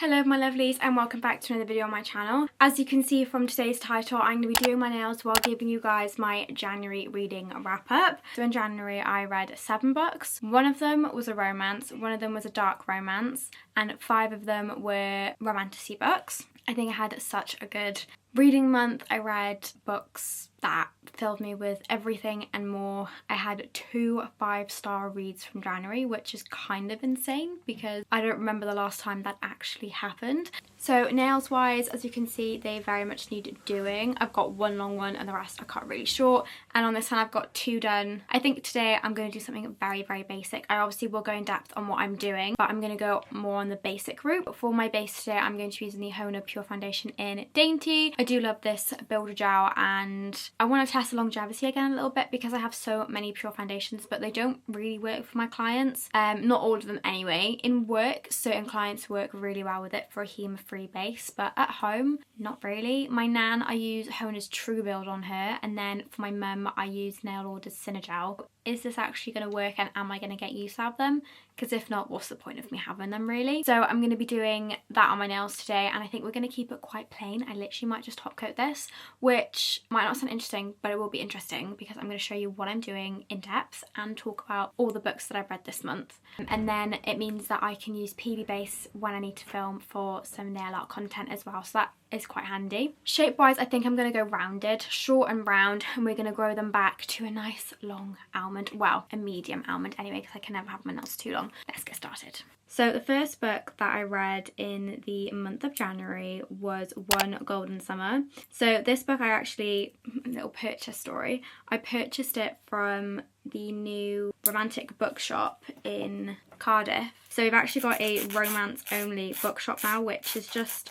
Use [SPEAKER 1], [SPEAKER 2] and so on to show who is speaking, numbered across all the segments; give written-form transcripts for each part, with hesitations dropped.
[SPEAKER 1] Hello my lovelies and welcome back to another video on my channel. As you can see from today's title, I'm going to be doing my nails while giving you guys my January reading wrap up. So in January I read 7 books. One of them was a romance, one of them was a dark romance, and 5 of them were romantasy books. I think I had such a good reading month. I read books that filled me with everything and more. I had 2 5-star reads from January, which is kind of insane because I don't remember the last time that actually happened. So nails wise, as you can see, they very much need doing. I've got one long one and the rest are cut really short, and on this one I've got 2 done. I think today I'm going to do something very basic. I obviously will go in depth on what I'm doing, but I'm going to go more on the basic route. But for my base today I'm going to be using the Honer Pure Foundation in Dainty. I do love this builder gel and I want to test the longevity again a little bit because I have so many pure foundations but they don't really work for my clients. Not all of them anyway. In work, certain clients work really well with it for a heme-free base, but at home, not really. My nan, I use Honer's True Build on her, and then for my mum I use Nail Order's Cinegel. Is this actually going to work and am I going to get use out of them? Because if not, what's the point of me having them really? So I'm going to be doing that on my nails today, and I think we're going to keep it quite plain. I literally might just top coat this, which might not sound interesting, but it will be interesting because I'm going to show you what I'm doing in depth and talk about all the books that I've read this month. And then it means that I can use Peely Base when I need to film for some nail art content as well, so that is quite handy. Shape wise, I think I'm going to go rounded, short and round, and we're going to grow them back to a nice long almond. Well, a medium almond anyway, because I can never have my nails too long. Let's get started. So the first book that I read in the month of January was One Golden Summer. So this book I actually, little purchase story, I purchased it from the new romantic bookshop in Cardiff. So we've actually got a romance only bookshop now, which is just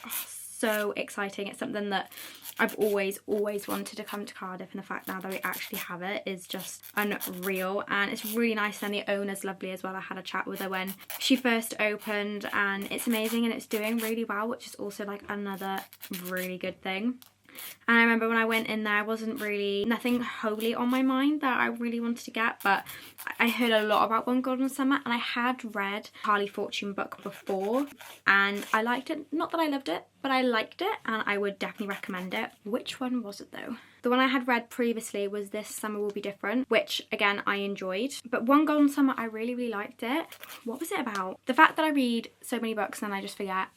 [SPEAKER 1] so exciting. It's something that I've always wanted to come to Cardiff, and the fact now that we actually have it is just unreal, and it's really nice. And the owner's lovely as well. I had a chat with her when she first opened and it's amazing and it's doing really well, which is also like another really good thing. And I remember when I went in there, I wasn't really, nothing wholly on my mind that I really wanted to get, but I heard a lot about One Golden Summer, and I had read Harley Fortune book before and I liked it. Not that I loved it, but I liked it and I would definitely recommend it. Which one was it though? The one I had read previously was This Summer Will Be Different, which again I enjoyed. But One Golden Summer, I really liked it. What was it about? The fact that I read so many books and I just forget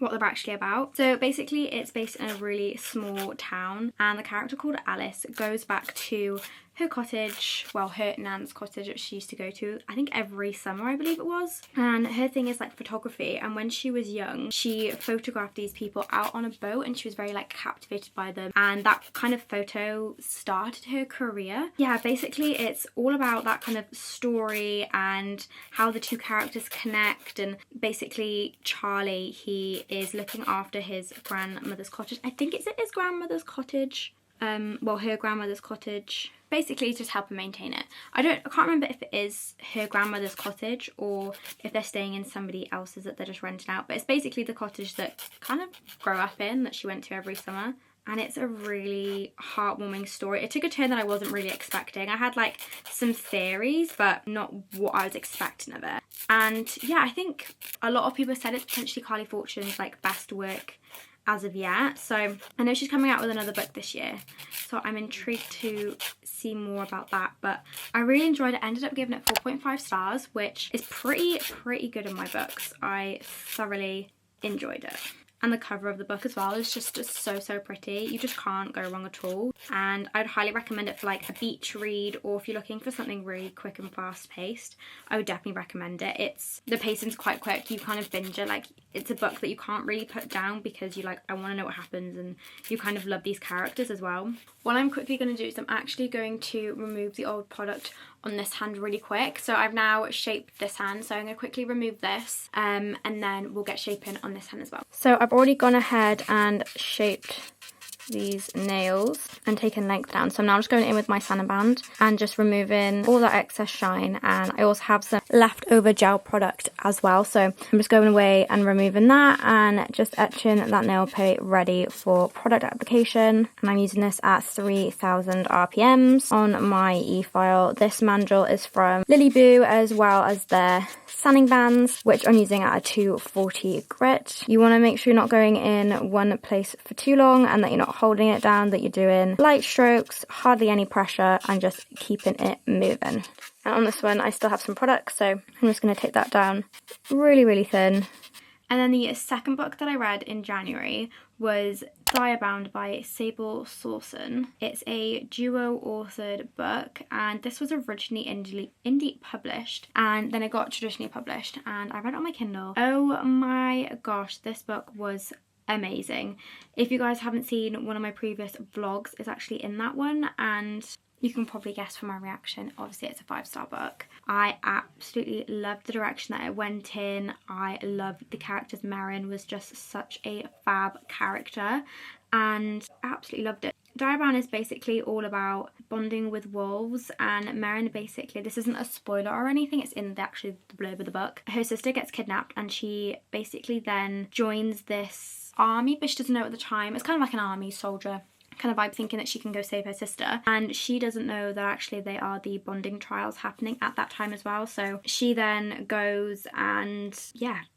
[SPEAKER 1] what they're actually about. So basically it's based in a really small town, and the character called Alice goes back to her cottage, well her nan's cottage that she used to go to, I think every summer I believe it was, and her thing is like photography, and when she was young she photographed these people out on a boat and she was very like captivated by them, and that kind of photo started her career. Yeah, basically it's all about that kind of story and how the 2 characters connect, and basically Charlie, he is looking after his grandmother's cottage. I think it's his grandmother's cottage, well her grandmother's cottage. Basically just help and maintain it. I can't remember if it is her grandmother's cottage or if they're staying in somebody else's that they're just renting out, but it's basically the cottage that kind of grew up in, that she went to every summer. And it's a really heartwarming story. It took a turn that I wasn't really expecting. I had like some theories, but not what I was expecting of it. And yeah, I think a lot of people said it's potentially Carly Fortune's like best work as of yet. So I know she's coming out with another book this year, so I'm intrigued to see more about that. But I really enjoyed it. I ended up giving it 4.5 stars, which is pretty good in my books. I thoroughly enjoyed it. And the cover of the book as well is just so pretty. You just can't go wrong at all. And I'd highly recommend it for like a beach read, or if you're looking for something really quick and fast paced, I would definitely recommend it. The pacing's quite quick. You kind of binge it. Like it's a book that you can't really put down because you like, I want to know what happens, and you kind of love these characters as well. What I'm quickly going to do is I'm actually going to remove the old product on this hand really quick. So I've now shaped this hand, so I'm going to quickly remove this and then we'll get shaping on this hand as well. So I've already gone ahead and shaped these nails and taken length down. So I'm now just going in with my sanding band and just removing all that excess shine, and I also have some leftover gel product as well, so I'm just going away and removing that and just etching that nail plate ready for product application. And I'm using this at 3000 RPMs on my e-file. This mandrel is from Lily Boo, as well as their sanding bands, which I'm using at a 240 grit. You want to make sure you're not going in one place for too long and that you're not holding it down, that you're doing light strokes, hardly any pressure, and just keeping it moving. And on this one I still have some product, so I'm just going to take that down really thin. And then the second book that I read in January was Diabound by Sable Sawson. It's a duo-authored book, and this was originally indie published, and then it got traditionally published, and I read it on my Kindle. Oh my gosh, this book was amazing. If you guys haven't seen one of my previous vlogs, it's actually in that one, and you can probably guess from my reaction, obviously it's a 5-star book. I absolutely loved the direction that it went in. I loved the characters. Merrin was just such a fab character, and I absolutely loved it. Diabound is basically all about bonding with wolves, and Merrin basically, this isn't a spoiler or anything, it's in the blurb of the book. Her sister gets kidnapped and she basically then joins this army, but she doesn't know at the time. It's kind of like an army soldier kind of vibe, thinking that she can go save her sister, and she doesn't know that actually they are the bonding trials happening at that time as well. So she then goes and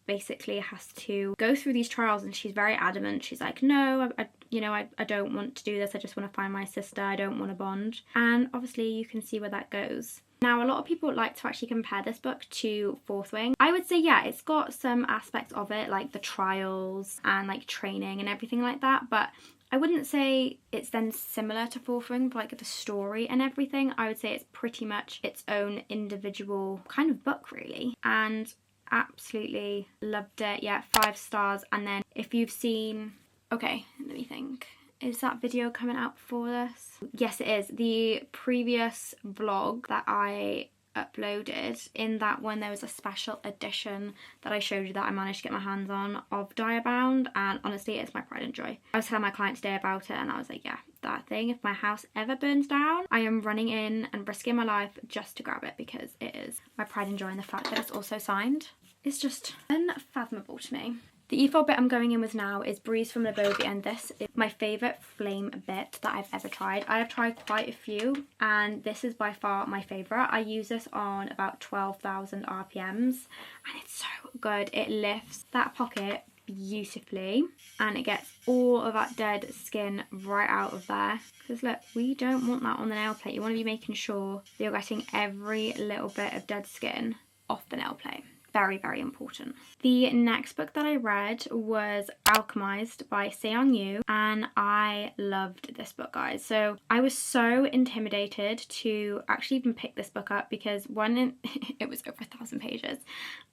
[SPEAKER 1] basically has to go through these trials, and she's very adamant. She's like, no, I don't want to do this. I just want to find my sister. I don't want to bond. And obviously you can see where that goes. Now, a lot of people like to actually compare this book to Fourth Wing. I would say, yeah, it's got some aspects of it, like the trials and like training and everything like that, but I wouldn't say it's then similar to Fourth Wing, like the story and everything. I would say it's pretty much its own individual kind of book, really. And absolutely loved it. Yeah, 5 stars. And then if you've seen... Okay, let me think. Is that video coming out before this? Yes, it is. The previous vlog that I uploaded, in that one there was a special edition that I showed you that I managed to get my hands on of Diabound, and honestly it's my pride and joy. I was telling my client today about it, and I was like, yeah, that thing, if my house ever burns down, I am running in and risking my life just to grab it, because it is my pride and joy, and the fact that it's also signed is just unfathomable to me. The e-file bit I'm going in with now is Breeze from Lebovie, and this is my favourite flame bit that I've ever tried. I have tried quite a few, and this is by far my favourite. I use this on about 12,000 RPMs, and it's so good. It lifts that pocket beautifully, and it gets all of that dead skin right out of there. Because look, we don't want that on the nail plate. You want to be making sure that you're getting every little bit of dead skin off the nail plate. Very, very important. The next book that I read was Alchemized by Seong Yu, and I loved this book, guys. So I was so intimidated to actually even pick this book up, because one, it was over 1,000 pages,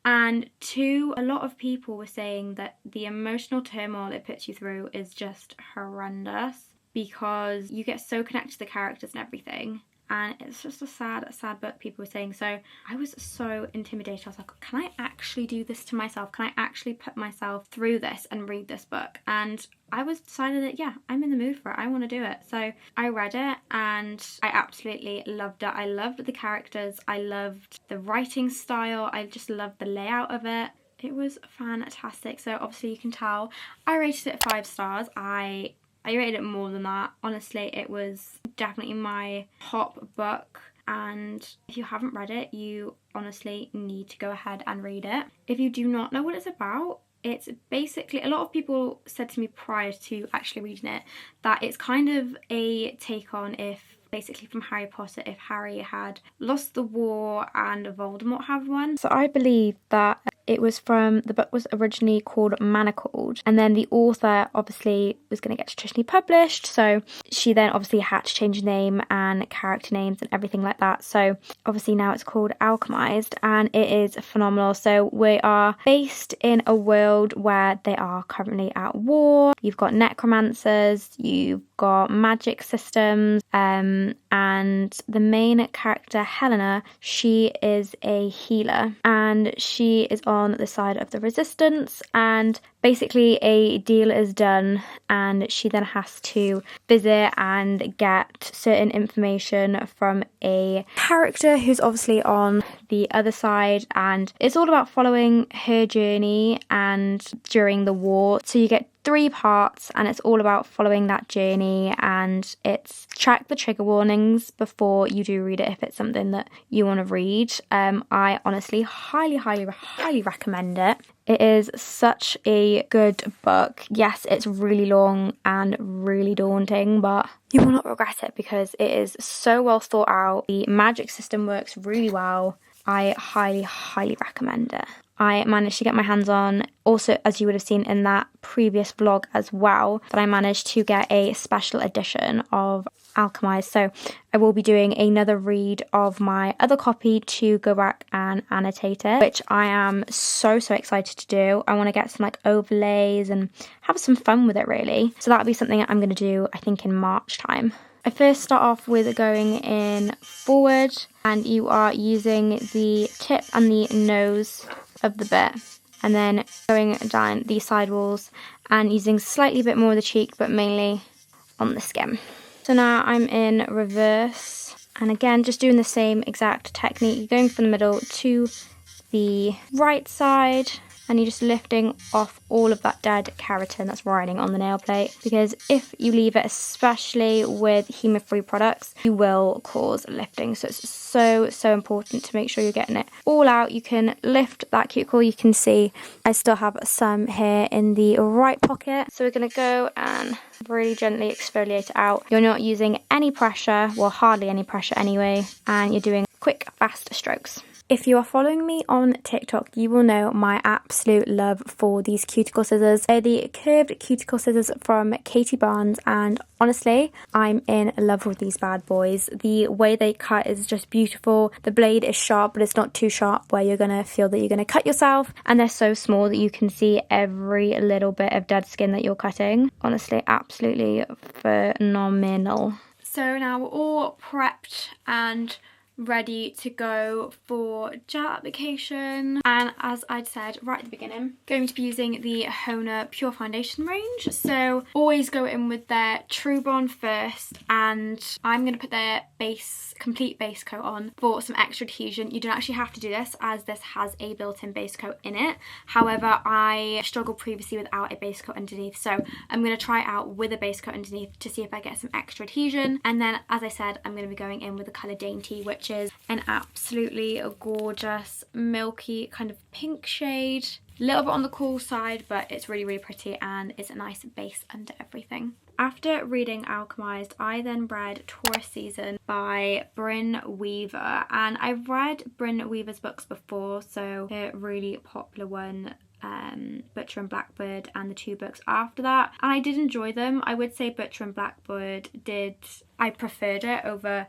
[SPEAKER 1] and two, a lot of people were saying that the emotional turmoil it puts you through is just horrendous, because you get so connected to the characters and everything. And it's just a sad book, people were saying. So I was so intimidated. I was like, can I actually do this to myself? Can I actually put myself through this and read this book? And I was decided that, yeah, I'm in the mood for it. I want to do it. So I read it and I absolutely loved it. I loved the characters. I loved the writing style. I just loved the layout of it. It was fantastic. So obviously you can tell I rated it 5 stars. I rated it more than that. Honestly, it was definitely my top book, and if you haven't read it, you honestly need to go ahead and read it. If you do not know what it's about, it's basically, a lot of people said to me prior to actually reading it that it's kind of a take on, if basically from Harry Potter, if Harry had lost the war and Voldemort had won. So I believe that it was from, the book was originally called Manacled, and then the author obviously was going to get traditionally published, so she then obviously had to change name and character names and everything like that. So obviously now it's called Alchemized, and it is phenomenal. So we are based in a world where they are currently at war. You've got necromancers, you've got magic systems, and the main character, Helena, she is a healer, and she is on the side of the resistance, and basically a deal is done, and she then has to visit and get certain information from a character who's obviously on the other side, and it's all about following her journey and during the war. So you get 3 parts, and it's all about following that journey, and it's check the trigger warnings before you do read it if it's something that you want to read. I honestly highly recommend it. It is such a good book. Yes, it's really long and really daunting, but you will not regret it because it is so well thought out. The magic system works really well. I highly recommend it. I managed to get my hands on, also as you would have seen in that previous vlog as well, that I managed to get a special edition of Alchemized. So I will be doing another read of my other copy to go back and annotate it, which I am so excited to do. I want to get some like overlays and have some fun with it really. So that'll be something I'm going to do, I think, in March time. I first start off with going in forward, and you are using the tip and the nose of the bit, and then going down the side walls and using slightly bit more of the cheek, but mainly on the skin. So now I'm in reverse, and again just doing the same exact technique. You're going from the middle to the right side, and you're just lifting off all of that dead keratin that's riding on the nail plate, because if you leave it, especially with hemo-free products, you will cause lifting. So it's so important to make sure you're getting it all out. You can lift that cuticle. You can see I still have some here in the right pocket, so we're going to go and really gently exfoliate it out. You're not using any pressure, well, hardly any pressure anyway, and you're doing quick fast strokes. If you are following me on TikTok, you will know my absolute love for these cuticle scissors. They're the curved cuticle scissors from Katie Barnes, and honestly, I'm in love with these bad boys. The way they cut is just beautiful. The blade is sharp, but it's not too sharp where you're going to feel that you're going to cut yourself, and they're so small that you can see every little bit of dead skin that you're cutting. Honestly, absolutely phenomenal. So now we're all prepped and ready to go for gel application, and as I'd said right at the beginning, going to be using the Honer Pure Foundation range. So always go in with their True Bond first, and I'm going to put their complete base coat on for some extra adhesion. You don't actually have to do this as this has a built-in base coat in it. However, I struggled previously without a base coat underneath, so I'm going to try it out with a base coat underneath to see if I get some extra adhesion. And then, as I said, I'm going to be going in with the colour Dainty, which is an absolutely gorgeous milky kind of pink shade. A little bit on the cool side, but it's really pretty, and it's a nice base under everything. After reading Alchemized, I then read Taurus Season by Bryn Weaver, and I've read Bryn Weaver's books before, so a really popular one, Butcher and Blackbird, and the 2 books after that, and I did enjoy them. I would say Butcher and Blackbird I preferred it over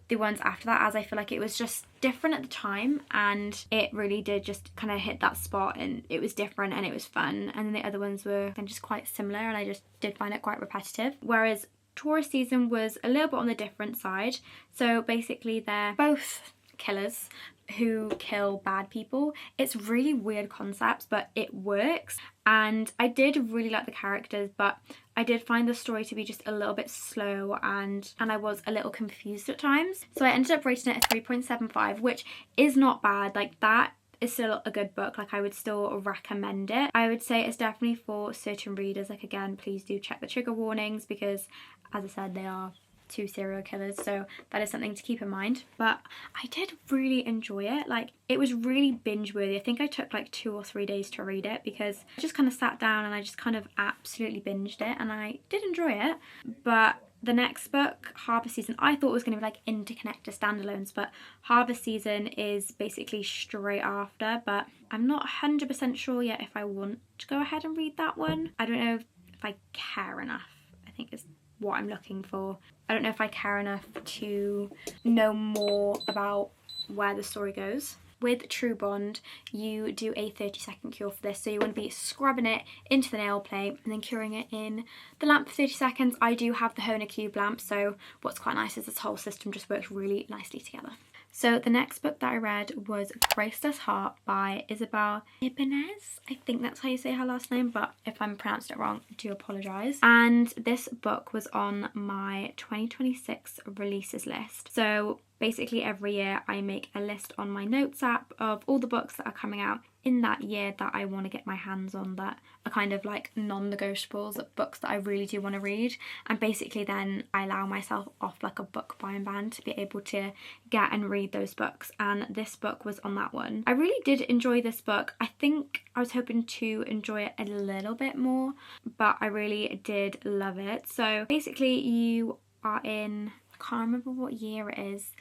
[SPEAKER 1] the ones after that, as I feel like it was just different at the time, and it really did just kind of hit that spot, and it was different and it was fun. And then the other ones were then just quite similar, and I just did find it quite repetitive, whereas Taurus Season was a little bit on the different side. So basically they're both killers who kill bad people. It's really weird concepts, but it works, and I did really like the characters, but I did find the story to be just a little bit slow, and I was a little confused at times. So I ended up rating it a 3.75, which is not bad. Like, that is still a good book. Like, I would still recommend it. I would say it's definitely for certain readers. Like, again, please do check the trigger warnings, because as I said, they are 2 serial killers, so that is something to keep in mind. But I did really enjoy it. Like, it was really binge worthy. I think I took like 2 or 3 days to read it, because I just kind of sat down and I just kind of absolutely binged it, and I did enjoy it. But the next book, Harvest Season, I thought was going to be like interconnected standalones, but Harvest Season is basically straight after, but I'm not 100% sure yet if I want to go ahead and read that one. I don't know if I care enough, I think is what I'm looking for. I don't know if I care enough to know more about where the story goes. with True Bond, you do a 30-second cure for this. So you want to be scrubbing it into the nail plate and then curing it in the lamp for 30 seconds. I do have the Honer Cube lamp, so what's quite nice is this whole system just works really nicely together. So the next book that I read was Graceless Heart by Isabel Ibanez. I think that's how you say her last name, but if I'm pronounced it wrong, I do apologise. And this book was on my 2026 releases list. So basically every year I make a list on my notes app of all the books that are coming out in that year that I want to get my hands on, that are kind of like non-negotiables, books that I really do want to read. And basically then I allow myself off like a book buying ban to be able to get and read those books, and this book was on that one. I really did enjoy this book. I think I was hoping to enjoy it a little bit more, but I really did love it. So basically you are in, I can't remember what year it is,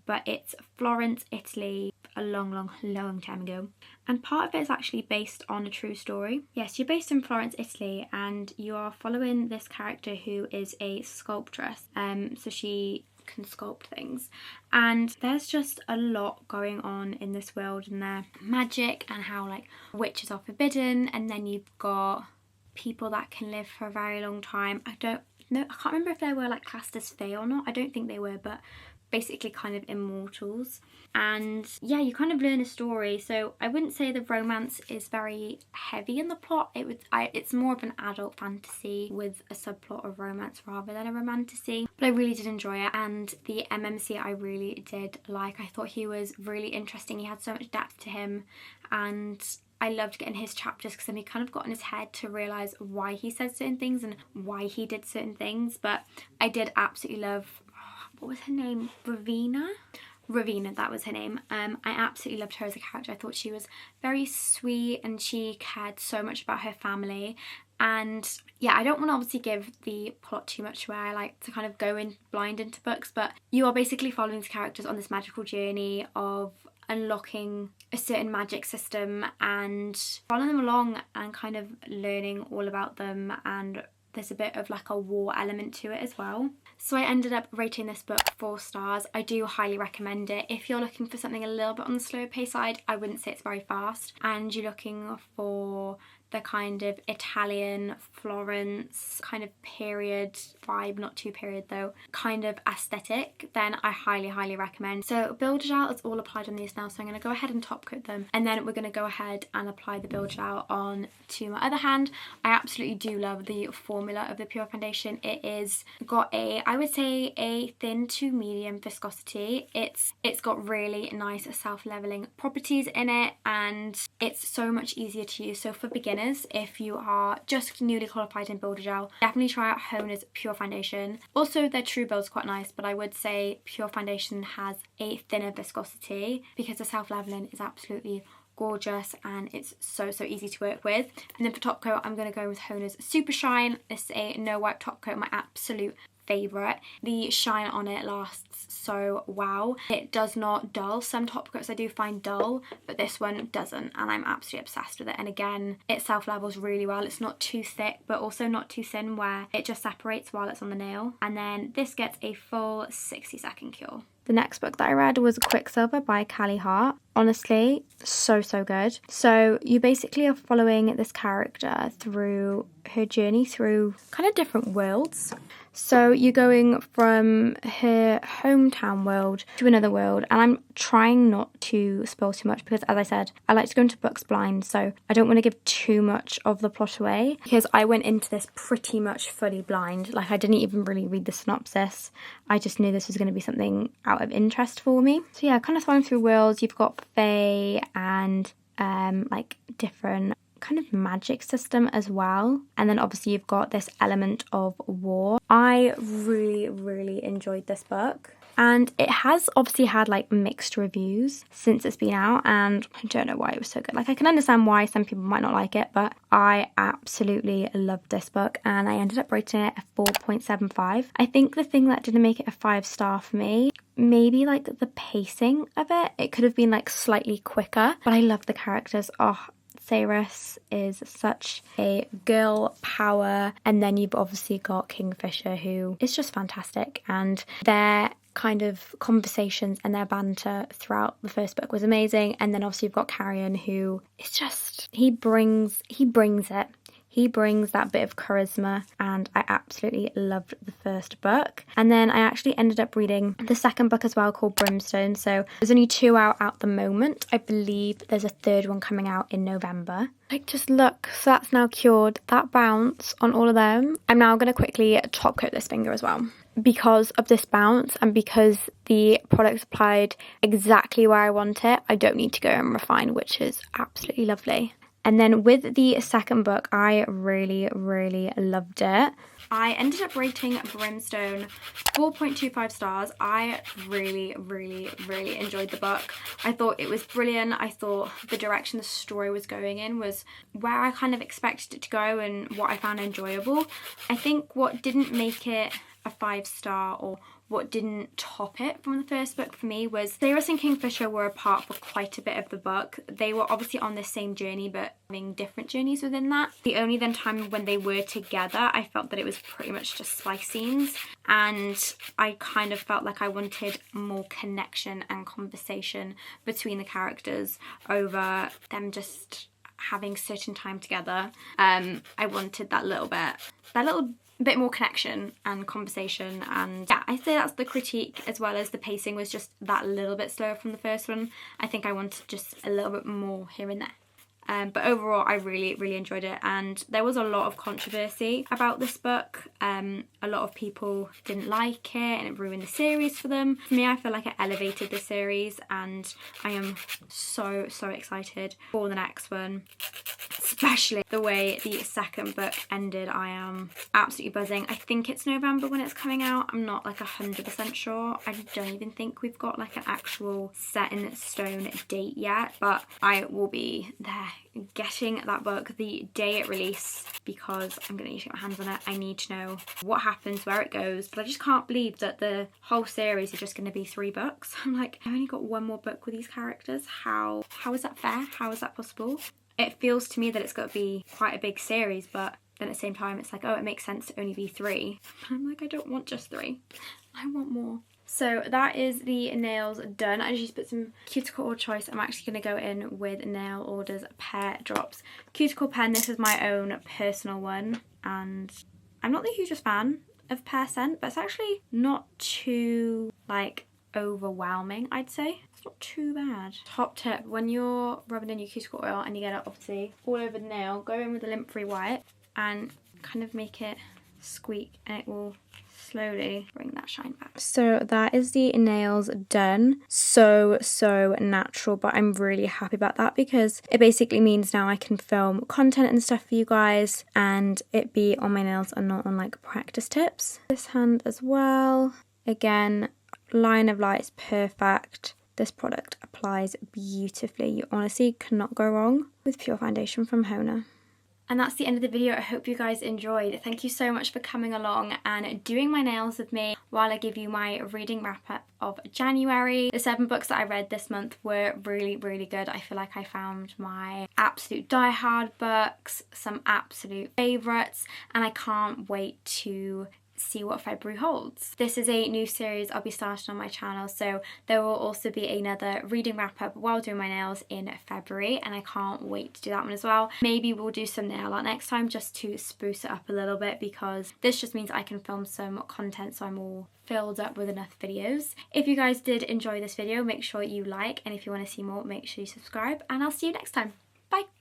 [SPEAKER 1] but it's Florence, Italy, a long time ago. And part of it is actually based on a true story. Yes, you're based in Florence, Italy, and you are following this character who is a sculptress. So she can sculpt things. And there's just a lot going on in this world, and their magic and how like witches are forbidden, and then you've got people that can live for a very long time. I can't remember if they were like classed as fae or not. I don't think they were, but basically kind of immortals. And yeah, you kind of learn a story. So I wouldn't say the romance is very heavy in the plot. It's more of an adult fantasy with a subplot of romance rather than a romantasy. But I really did enjoy it, and the MMC I really did like. I thought he was really interesting. He had so much depth to him, and I loved getting his chapters because then he kind of got in his head to realise why he said certain things and why he did certain things. But I did absolutely love, what was her name? Ravina, that was her name. I absolutely loved her as a character. I thought she was very sweet and she cared so much about her family. And yeah, I don't want to obviously give the plot too much away. I like to kind of go in blind into books, but you are basically following these characters on this magical journey of unlocking a certain magic system and following them along and kind of learning all about them, and there's a bit of like a war element to it as well. So I ended up rating this book 4 stars. I do highly recommend it. If you're looking for something a little bit on the slower pace side, I wouldn't say it's very fast, and you're looking for the kind of Italian Florence kind of period vibe, not too period though, kind of aesthetic, then I highly recommend. So Build It Out is all applied on these now, so I'm going to go ahead and top coat them, and then we're going to go ahead and apply the Build It Out on to my other hand. I absolutely do love the formula of the Pure Foundation. It is got I would say a thin to medium viscosity. It's got really nice self-leveling properties in it, and it's so much easier to use. So for beginners, if you are just newly qualified in Builder Gel, definitely try out Honer's Pure Foundation. Also their True Build's quite nice, but I would say Pure Foundation has a thinner viscosity because the self-leveling is absolutely gorgeous and it's so easy to work with. And then for top coat, I'm going to go with Honer's Super Shine. This is a no wipe top coat, my absolute favourite. The shine on it lasts so wow. It does not dull. Some top coats I do find dull, but this one doesn't, and I'm absolutely obsessed with it. And again, it self-levels really well. It's not too thick, but also not too thin where it just separates while it's on the nail. And then this gets a full 60-second cure. The next book that I read was Quicksilver by Callie Hart. Honestly, so good. So you basically are following this character through her journey through kind of different worlds. So you're going from her hometown world to another world, and I'm trying not to spoil too much because, as I said, I like to go into books blind, so I don't want to give too much of the plot away because I went into this pretty much fully blind. Like, I didn't even really read the synopsis. I just knew this was going to be something out of interest for me. So yeah, kind of flying through worlds. You've got fae and like different kind of magic system as well, and then obviously you've got this element of war. I really enjoyed this book, and it has obviously had like mixed reviews since it's been out, and I don't know why it was so good. Like, I can understand why some people might not like it, but I absolutely loved this book, and I ended up rating it a 4.75. I think the thing that didn't make it a 5-star for me, maybe like the pacing of it. It could have been like slightly quicker, but I love the characters. Cyrus is such a girl power, and then you've obviously got Kingfisher, who is just fantastic, and their kind of conversations and their banter throughout the first book was amazing. And then obviously you've got Carrion, who is just, he brings it. He brings that bit of charisma, and I absolutely loved the first book. And then I actually ended up reading the second book as well, called Brimstone. So there's only 2 out at the moment. I believe there's a third one coming out in November. Like, just look, so that's now cured. That bounce on all of them. I'm now going to quickly top coat this finger as well. Because of this bounce and because the product's applied exactly where I want it, I don't need to go and refine, which is absolutely lovely. And then with the second book, I really, really loved it. I ended up rating Brimstone 4.25 stars. I really, really, really enjoyed the book. I thought it was brilliant. I thought the direction the story was going in was where I kind of expected it to go and what I found enjoyable. I think what didn't make it a 5-star, or what didn't top it from the first book for me, was Cyrus and Kingfisher were apart for quite a bit of the book. They were obviously on the same journey but having different journeys within that. The only then time when they were together, I felt that it was pretty much just splice scenes, and I kind of felt like I wanted more connection and conversation between the characters over them just having certain time together. I wanted that little bit more connection and conversation, and yeah, I'd say that's the critique, as well as the pacing was just that little bit slower from the first one. I think I wanted just a little bit more here and there. But overall, I really, really enjoyed it, and there was a lot of controversy about this book. A lot of people didn't like it and it ruined the series for them. For me, I feel like it elevated the series, and I am so, so excited for the next one. Especially the way the second book ended. I am absolutely buzzing. I think it's November when it's coming out. I'm not like 100% sure. I don't even think we've got like an actual set in stone date yet, but I will be there getting that book the day it releases, because I'm going to need to get my hands on it. I need to know what happens, where it goes, but I just can't believe that the whole series is just going to be 3 books. I'm like, I've only got 1 more book with these characters. How is that fair? How is that possible? It feels to me that it's got to be quite a big series, but then at the same time it's like, oh, it makes sense to only be 3. I'm like, I don't want just 3. I want more. So that is the nails done. I just put some cuticle oil choice. I'm actually going to go in with Nail Order's Pear Drops Cuticle Pen. This is my own personal one, and I'm not the hugest fan of pear scent, but it's actually not too like overwhelming, I'd say. It's not too bad. Top tip, when you're rubbing in your cuticle oil and you get it obviously all over the nail, go in with a lint-free wipe and kind of make it squeak, and it will slowly bring that shine back. So that is the nails done. So natural, but I'm really happy about that, because it basically means now I can film content and stuff for you guys and it be on my nails and not on like practice tips. This hand as well, again, line of light is perfect. This product applies beautifully. You honestly cannot go wrong with pure foundation from Hona. And that's the end of the video. I hope you guys enjoyed. Thank you so much for coming along and doing my nails with me while I give you my reading wrap up of January. The 7 books that I read this month were really, really good. I feel like I found my absolute die-hard books, some absolute favourites, and I can't wait to see what February holds. This is a new series I'll be starting on my channel, so there will also be another reading wrap up while doing my nails in February, and I can't wait to do that one as well. Maybe we'll do some nail art next time just to spruce it up a little bit, because this just means I can film some content so I'm all filled up with enough videos. If you guys did enjoy this video, make sure you like, and if you want to see more, make sure you subscribe, and I'll see you next time. Bye!